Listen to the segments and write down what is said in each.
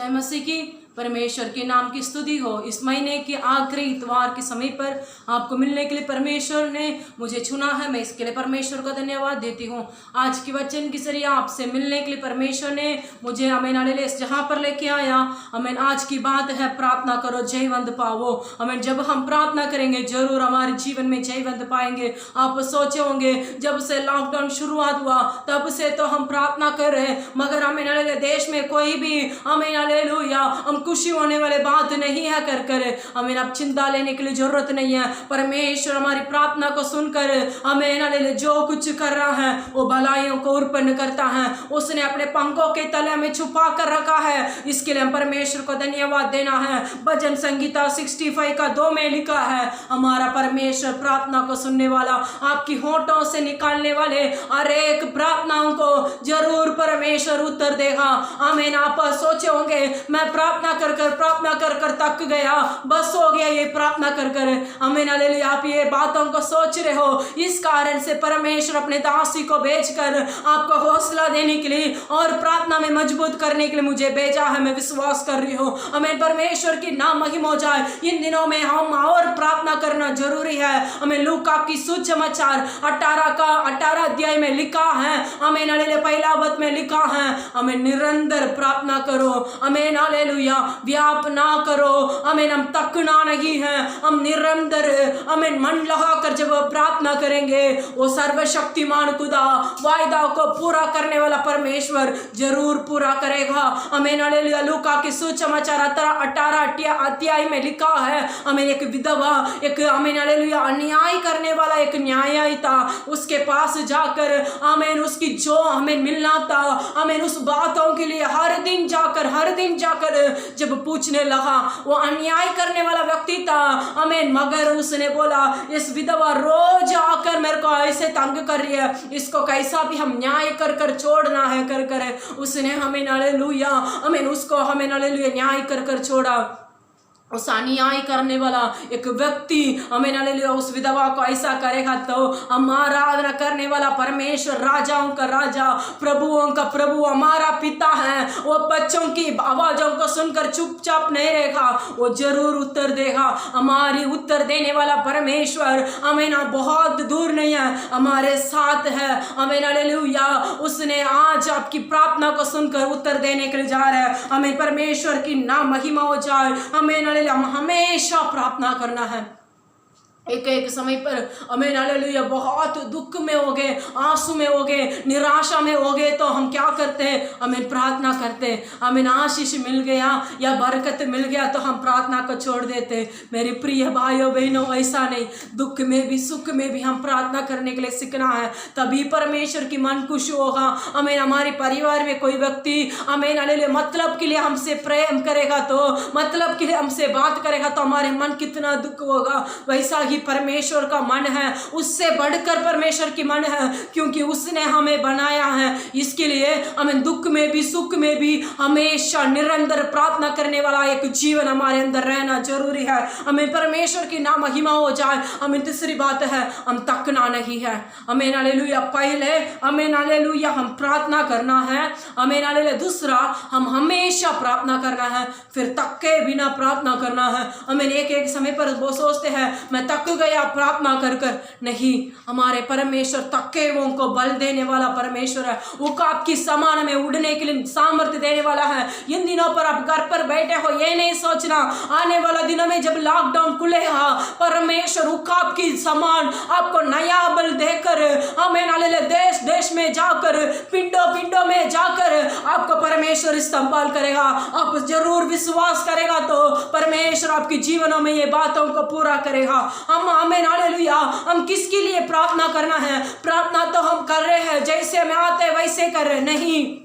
जय मसीह की। परमेश्वर के नाम की स्तुति हो। इस महीने के आखिरी इतवार के समय पर आपको मिलने के लिए परमेश्वर ने मुझे चुना है। मैं इसके लिए परमेश्वर का धन्यवाद देती हूँ। आज की वचन के जरिए आपसे मिलने के लिए परमेश्वर ने मुझे अमीन अले जहाँ पर लेके आया। अमीन आज की बात है, प्रार्थना करो जयवंत पाओ। अमीन जब हम प्रार्थना करेंगे जरूर हमारे जीवन में जयवंत पाएंगे। आप सोचे होंगे जब से लॉकडाउन शुरुआत हुआ तब से तो हम प्रार्थना कर रहे हैं, मगर अमीन अले देश में कोई भी अमीन हालेलुया हम खुशी होने वाले बात नहीं है कर हमें अब चिंता लेने के लिए जरूरत नहीं है। परमेश्वर हमारी प्रार्थना को सुनकर हमें जो कुछ कर रहा है वो भलाइयों को उत्पन्न करता है। उसने अपने पंखों के तले में छुपा कर रखा है। इसके लिए हम परमेश्वर को धन्यवाद देना है। भजन संगीता 65 का 2 में लिखा है, हमारा परमेश्वर प्रार्थना को सुनने वाला, आपकी होठों से निकालने वाले हर एक प्रार्थनाओं को जरूर परमेश्वर उत्तर देगा। आमीन। आप सोचे होंगे मैं प्रार्थना कर थक गया, बस हो गया ये प्रार्थना कर आमीन हालेलुया। आप ये बातों को सोच रहे हो, इस कारण से परमेश्वर अपने दासी को भेजकर आपको हौसला देने के लिए और प्रार्थना में मजबूत करने के लिए मुझे भेजा है। मैं विश्वास कर रही हूँ। हमें परमेश्वर की नाम महिमा हो जाए। इन दिनों में हम और प्रार्थना करना जरूरी है। हमें लूका की सुसमाचार 18 अध्याय में लिखा है, आमीन हालेलुया, पहला वचन में लिखा है, हमें निरंतर प्रार्थना करो। आमीन हालेलुया। व्याप ना करो। आमीन। हम तकना नहीं है, हम निरंतर आमीन मन लगाकर जब प्रार्थना करेंगे वो सर्वशक्तिमान खुदा वायदा को पूरा करने वाला परमेश्वर जरूर पूरा करेगा। आमीन हालेलुया। लूका के सुसमाचार 18 अध्याय में लिखा है, आमीन एक विधवा, एक आमीन हालेलुया अन्याय करने वाला एक न्यायी था। उसके पास जाकर आमीन उसकी जो हमें मिलना था, आमीन उस बातों के लिए हर दिन जाकर जब पूछने लगा, वो अन्याय करने वाला व्यक्ति था। आमीन। मगर उसने बोला इस विधवा रोज आकर मेरे को ऐसे तंग कर रही है, इसको कैसा भी हम न्याय कर छोड़ना है कर उसने हमें हालेलुया आमीन उसको हमें हालेलुया न्याय कर छोड़ा। उस अन्याय करने वाला एक व्यक्ति आमीन हालेलुया उस विधवा को ऐसा करेगा तो हमारा आराधना करने वाला परमेश्वर राजाओं का राजा, प्रभुओं का प्रभु, हमारा पिता है। वो बच्चों की आवाजों को सुनकर चुपचाप नहीं रहेगा, वो जरूर उत्तर देगा। हमारी उत्तर देने वाला परमेश्वर आमीन बहुत दूर नहीं है, हमारे साथ है। आमीन हालेलुया। उसने आज आपकी प्रार्थना को सुनकर उत्तर देने के लिए जा रहा है। हमें परमेश्वर की नाम महिमा हो जाए। आमीन। हम हमेशा प्रार्थना करना है। एक समय पर आमीन हालेलुया बहुत दुख में हो गए, आंसू में हो गए, निराशा में हो गए तो हम क्या करते हैं? हमें प्रार्थना करते हैं। हमें आशीष मिल गया या बरकत मिल गया तो हम प्रार्थना को छोड़ देते। मेरे प्रिय भाइयों बहनों, ऐसा नहीं। दुख में भी सुख में भी हम प्रार्थना करने के लिए सीखना है, तभी परमेश्वर की मन खुश होगा। हमें हमारे परिवार में कोई व्यक्ति आमीन हालेलुया मतलब के लिए हमसे प्रेम करेगा, तो मतलब के लिए हमसे बात करेगा तो हमारे मन कितना दुख होगा। वैसा ही परमेश्वर का मन है, उससे बढ़कर परमेश्वर की मन है, क्योंकि उसने हमें बनाया है। इसके लिए हमें दुख में भी सुख में भी हमेशा निरंतर प्रार्थना करने वाला एक जीवन हमारे अंदर रहना जरूरी है। हमें परमेश्वर की नाम महिमा हो जाए। हमें तीसरी बात है, हम तकना नहीं है। आमीन हालेलुया। पहले आमीन हालेलुया हम प्रार्थना करना है। आमीन हालेलुया। दूसरा, हम हमेशा प्रार्थना करना है, फिर तक के बिना प्रार्थना करना है। हमें एक समय पर वो सोचते हैं मैं तक गया प्रार्थना कर नहीं। हमारे परमेश्वर तकेवों को बल देने वाला परमेश्वर है। वो आपकी समान में उड़ने के लिए सामर्थ्य देने वाला है। इन दिनों पर आप घर पर बैठे हो, ये नहीं सोचना आने वाला दिनों में जब लॉकडाउन खुलेगा परमेश्वर आपकी समान आपको नया बल देकर आमीन हालेलुया देश देश में जाकर पिंडों में जाकर आपको परमेश्वर इस्तेमाल करेगा। आप जरूर विश्वास करेगा तो परमेश्वर आपके जीवनों में ये बातों को पूरा करेगा। हम आमीन हालेलुया हम किसके लिए प्रार्थना करना है? प्रार्थना तो हम कर रहे हैं, जैसे हमें आते वैसे कर रहे नहीं।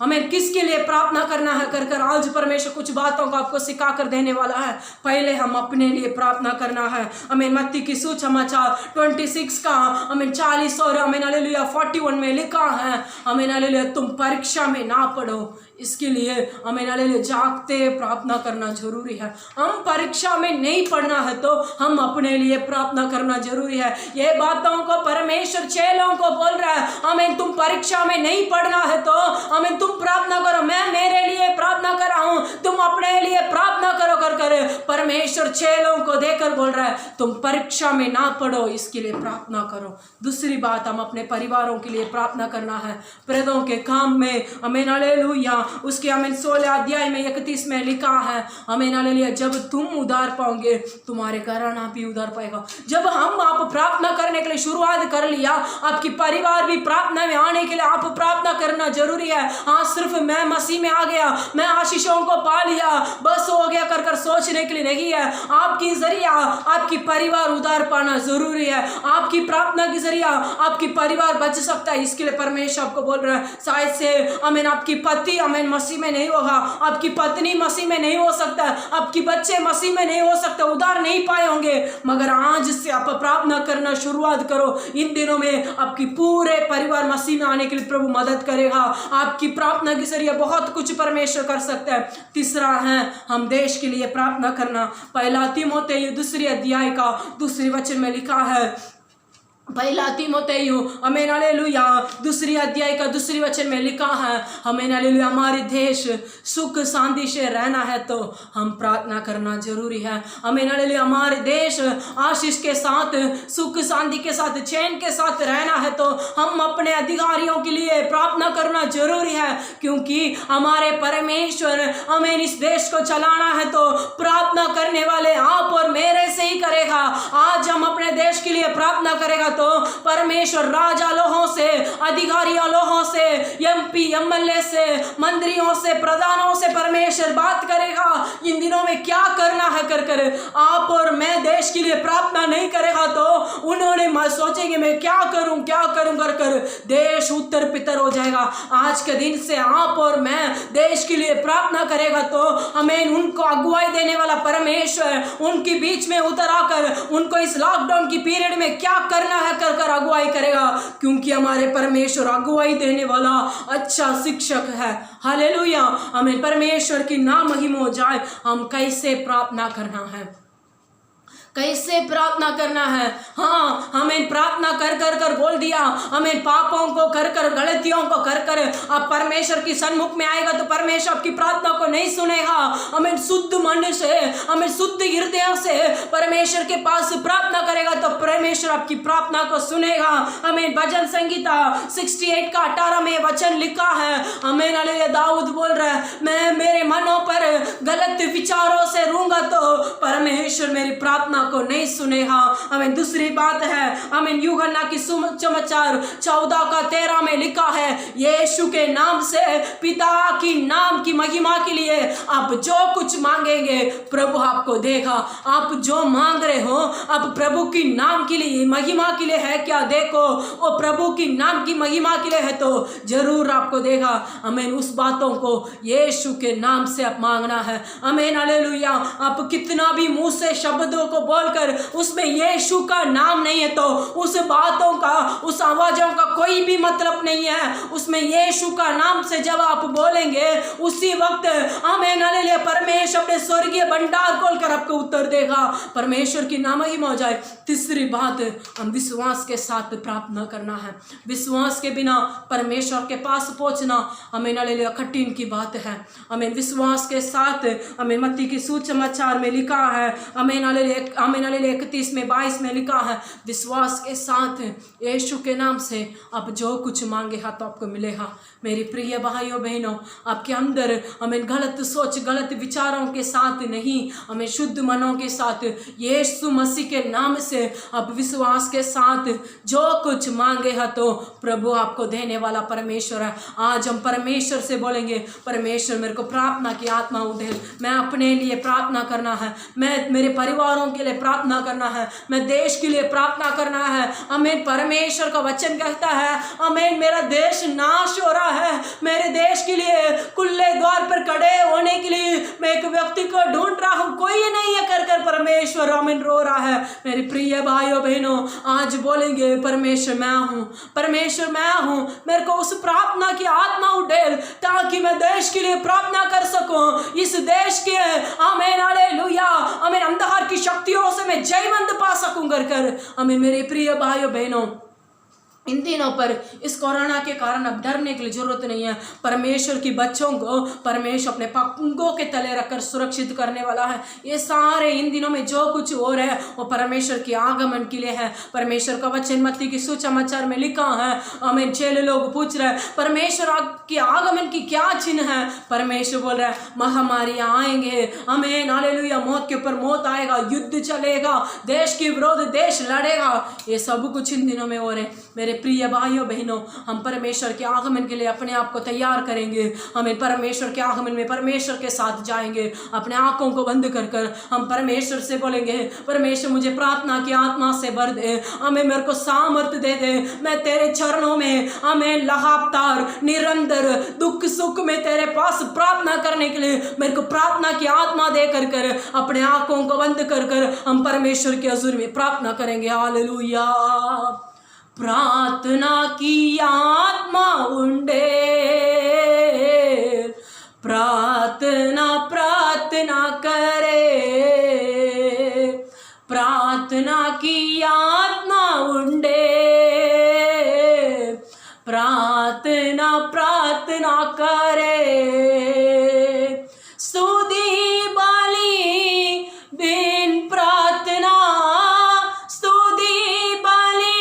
हमें किसके लिए प्रार्थना करना है कर आज परमेश्वर कुछ बातों को आपको सिखा कर देने वाला है। पहले हम अपने लिए प्रार्थना करना है। हमें मत्ती की सुसमाचार 26 का हमें 40 और आमीन हालेलुया 41 में लिखा है, आमीन हालेलुया तुम परीक्षा में ना पड़ो। इसके लिए हमें हालेलुया जागते प्रार्थना करना जरूरी है। हम परीक्षा में नहीं पढ़ना है तो हम अपने लिए प्रार्थना करना जरूरी है। ये बातों को परमेश्वर चेलों को बोल रहा है, हमें तुम परीक्षा में नहीं पढ़ना है तो हमें तुम प्रार्थना करो, मैं मेरे लिए प्रार्थना कर रहा हूं, तुम अपने लिए प्रार्थना करो कर कर परमेश्वर चेलों को देकर बोल रहा है तुम परीक्षा में ना पढ़ो, इसके लिए प्रार्थना करो। दूसरी बात, हम अपने परिवारों के लिए प्रार्थना करना है। प्रेतों के काम में हमें हालेलुया उसके हमें 16 अध्याय में 31 में लिखा है, हमें हालेलुया जब तुम उधार पाओगे तुम्हारे घराना भी उधार पाएगा। जब हम आप प्रार्थना करने के लिए शुरुआत कर लिया, आपकी परिवार भी प्रार्थना में आने के लिए आप प्रार्थना करना जरूरी है। हाँ, सिर्फ मैं मसीह में आ गया, मैं आशीषों को पा लिया, बस हो गया कर कर सोचने के लिए नहीं है। आपकी जरिया आपकी परिवार उधार पाना जरूरी है। आपकी प्रार्थना के जरिया आपकी परिवार बच सकता है, इसके लिए परमेश्वर आपको बोल रहा है। शायद से अमेन आपकी पति अमेन मसीह में नहीं होगा, आपकी पत्नी मसीह में नहीं हो सकता, आपकी बच्चे मसीह में नहीं हो सकते, उधार नहीं पाए होंगे, मगर आज से आप प्रार्थना करना शुरुआत करो। इन दिनों में आपकी पूरे परिवार मसीह में आने के लिए प्रभु मदद करेगा। आपकी प्रार्थना के जरिए बहुत कुछ परमेश्वर कर सकता है। तीसरा है हम देश के लिए प्रार्थना करना। पहला तीमुथियुस 2 अध्याय का 2 वचन में लिखा है, पहला तीमुथियुस आमीन हालेलुया 2 अध्याय का 2 वचन में लिखा है, हमें हालेलुया हमारे देश सुख शांति से रहना है तो हम प्रार्थना करना जरूरी है। हमें हालेलुया हमारे देश आशीष के साथ, सुख शांति के साथ, चैन के साथ रहना है तो हम अपने अधिकारियों के लिए प्रार्थना करना जरूरी है, क्योंकि हमारे परमेश्वर हमें इस देश को चलाना है तो प्रार्थना करने वाले आप और मेरे से ही करेगा। आज हम अपने देश के लिए प्रार्थना करेगा तो परमेश्वर राजा लोगों से, अधिकारियों लोगों से, एमपी एमएलए से, मंत्रियों से, प्रधानों से परमेश्वर बात करेगा। इन दिनों में क्या करना है कर कर आप और मैं देश के लिए प्रार्थना नहीं करेगा तो उन्होंने सोचेंगे मैं क्या करूं कर कर देश उत्तर पितर हो जाएगा। आज के दिन से आप और मैं देश के लिए प्रार्थना करेगा तो हमें उनको अगुवाई देने वाला परमेश्वर उनके बीच में उतर आकर उनको इस लॉकडाउन की पीरियड में क्या करना है कर कर अगुवाई करेगा, क्योंकि हमारे परमेश्वर अगुवाई देने वाला अच्छा शिक्षक है। हालेलुया, हमें परमेश्वर की नाम महिमा हो जाए। हम कैसे प्रार्थना करना है, कैसे प्रार्थना करना है। हाँ, हमें प्रार्थना कर कर कर बोल दिया, हमें पापों को कर कर, गलतियों को कर कर अब परमेश्वर की सन्मुख में आएगा तो परमेश्वर आपकी प्रार्थना को नहीं सुनेगा। हमें शुद्ध मन से, हमें शुद्ध हृदय से परमेश्वर के पास प्रार्थना करेगा तो परमेश्वर आपकी प्रार्थना को सुनेगा। हमें भजन संगीता 68 का 18 में वचन लिखा है, हमें हालेलुया दाऊद बोल रहा है, मैं मेरे मनों पर गलत विचारों से रहूंगा तो परमेश्वर मेरी प्रार्थना को नहीं सुनेगा। हमें दूसरी बात है, हमें यूहन्ना की सुसमाचार 14 का 13 में लिखा है, यीशु के नाम से पिता की नाम की महिमा के लिए आप जो कुछ मांगेंगे प्रभु आपको देगा। आप जो मांग रहे हो अब प्रभु की नाम के लिए, महिमा के लिए है क्या, देखो वो प्रभु की नाम की महिमा के लिए है तो जरूर आपको देगा। हमें उस बातों को यीशु के नाम से आप मांगना है। आमीन हालेलुया। आप कितना भी मुंह से शब्दों को बोलकर उसमें यीशु का नाम नहीं है तो उस बातों का, उस आवाजों का कोई भी मतलब नहीं है। उसमें यीशु का नाम से जब आप बोलेंगे उसी वक्त आमीन हालेलुया परमेश्वर अपने स्वर्गीय भंडार खोलकर आपको उत्तर देगा। परमेश्वर की नाम ही हो जाए। तीसरी बात, हम विश्वास के साथ प्रार्थना करना है। विश्वास के बिना परमेश्वर के पास पहुंचना आमीन हालेलुया कठिन की बात है। हमें विश्वास के साथ, हमें मत्ती की सुसमाचार में लिखा है, आमीन हालेलुया 31 में 22 में लिखा है, विश्वास के साथ यीशु के नाम से आप जो कुछ मांगे हा तो आपको मिलेगा। मेरी प्रिय भाइयों बहनों, आपके अंदर हमें गलत सोच, गलत विचारों के साथ नहीं, हमें शुद्ध मनों के साथ यीशु मसीह के नाम से आप विश्वास के साथ जो कुछ मांगे हा तो प्रभु आपको देने वाला परमेश्वर है। आज हम परमेश्वर से बोलेंगे, परमेश्वर मेरे को प्रार्थना की आत्मा उठे, मैं अपने लिए प्रार्थना करना है, मैं मेरे परिवारों के लिए लिए प्रार्थना करना है, मैं देश के लिए प्रार्थना करना है। आमीन। परमेश्वर का वचन कहता है आमीन, मेरा देश नाश हो रहा है, मेरे देश के लिए खुले द्वार पर खड़े होने के लिए मैं एक व्यक्ति को ढूंढ रहा हूँ, कोई नहीं है कर कर परमेश्वर आमीन रो रहा है। मेरे प्रिय भाइयों बहनों, आज बोलेंगे परमेश्वर मैं हूँ, परमेश्वर मैं हूँ, मेरे को उस प्रार्थना की आत्मा उठेल ताकि मैं देश के लिए प्रार्थना कर सकूं, इस देश के आमीन हालेलुया आमीन अंधकार की शक्तियों से मैं जयवंत पा सकूं कर आमीन। मेरे प्रिय भाइयों बहनों, इन दिनों पर इस कोरोना के कारण अब डरने की जरूरत नहीं है। परमेश्वर की बच्चों को परमेश्वर अपने पंखों के तले रखकर सुरक्षित करने वाला है। ये सारे इन दिनों में जो कुछ हो रहा है वो परमेश्वर के आगमन के लिए है। परमेश्वर का वचन मत्ती की सुसमाचार में लिखा है आमीन। चेले लोग पूछ रहे हैं परमेश्वर के आगमन की क्या चिन्ह है। परमेश्वर बोल रहा है महामारियां आएंगे आमीन हालेलुया, मौत के ऊपर मौत आएगा, युद्ध चलेगा, देश के विरोध देश लड़ेगा। ये सब कुछ इन दिनों में हो रहे। मेरे प्रिय भाइयों बहनों, हम परमेश्वर के आगमन के लिए अपने आप को तैयार करेंगे। हमें परमेश्वर के आगमन में परमेश्वर के साथ जाएंगे। अपने आंखों को बंद कर कर हम परमेश्वर से बोलेंगे परमेश्वर मुझे प्रार्थना की आत्मा से भर दे, हमें मेरे को सामर्थ्य दे दे, मैं तेरे चरणों में हमें लगातार निरंतर दुख सुख में तेरे पास प्रार्थना करने के लिए मेरे को प्रार्थना की आत्मा दे कर कर अपने आंखों को बंद कर कर हम परमेश्वर के हुजूर में प्रार्थना करेंगे। हालेलुया। प्रार्थना की आत्मा उंडे, प्रार्थना प्रार्थना करे, प्रार्थना की आत्मा उंडे, प्रार्थना प्रार्थना करे। स्तुति बलि बिन प्रार्थना, स्तुति बलि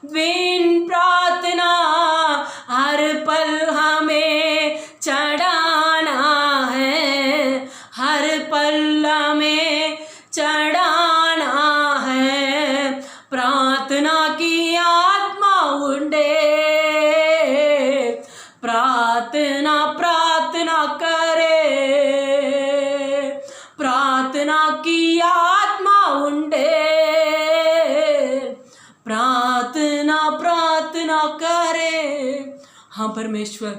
बिन प्रार्थना हर पल हमें चढ़ाना है, हर पल हमें चढ़ाना है। प्रार्थना की आत्मा उंडे, प्रार्थना प्रार्थना करे, प्रार्थना की आत्मा उंडे, प्रार्थना प्रार्थना करे। हाँ परमेश्वर,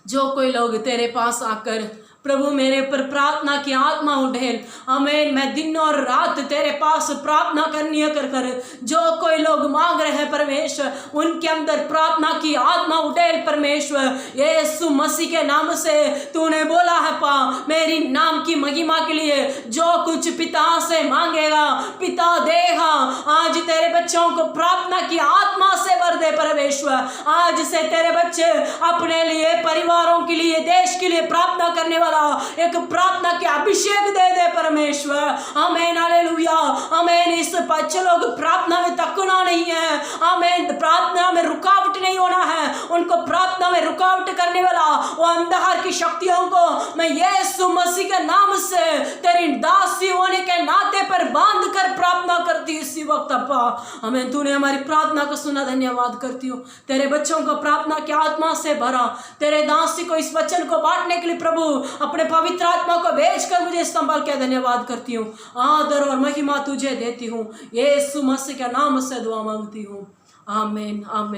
जो कोई लोग तेरे पास आकर प्रभु मेरे पर प्रार्थना की आत्मा उठेल आमीन, मैं दिन और रात तेरे पास प्रार्थना करनी है कर कर जो कोई लोग मांग रहे हैं परमेश्वर, उनके अंदर प्रार्थना की आत्मा उठेल परमेश्वर। यीशु मसीह के नाम से तूने बोला है पा मेरी नाम की महिमा के लिए जो कुछ पिता से मांगेगा पिता देगा। आज तेरे बच्चों को प्रार्थना की आत्मा से भर दे परमेश्वर। आज से तेरे बच्चे अपने लिए, परिवारों के लिए, देश के लिए प्रार्थना करने वाला एक प्रार्थना के अभिषेक दे दे परमेश्वर। आमीन हालेलुया आमीन। इस बच्चे लोग प्रार्थना में तकना नहीं है आमीन, प्रार्थना में रुकावट नहीं होना है। उनको प्रार्थना में रुकावट करने वाला वो अंधकार की शक्तियों को मैं यीशु मसीह के नाम से तेरी दासी होने के नाते पर बांध कर प्रार्थना करती हूँ इसी वक्त अब्बा। आमीन। तूने हमारी प्रार्थना को सुना, धन्यवाद करती हूँ। तेरे बच्चों को प्रार्थना की आत्मा से भरा, तेरे दासी को इस वचन को बांटने के लिए प्रभु अपने पवित्र आत्मा को भेजकर मुझे संभाल के धन्यवाद करती हूँ। आदर और महिमा तुझे देती हूँ, यीशु मसीह के नाम से दुआ मांगती हूँ। आमीन आमीन।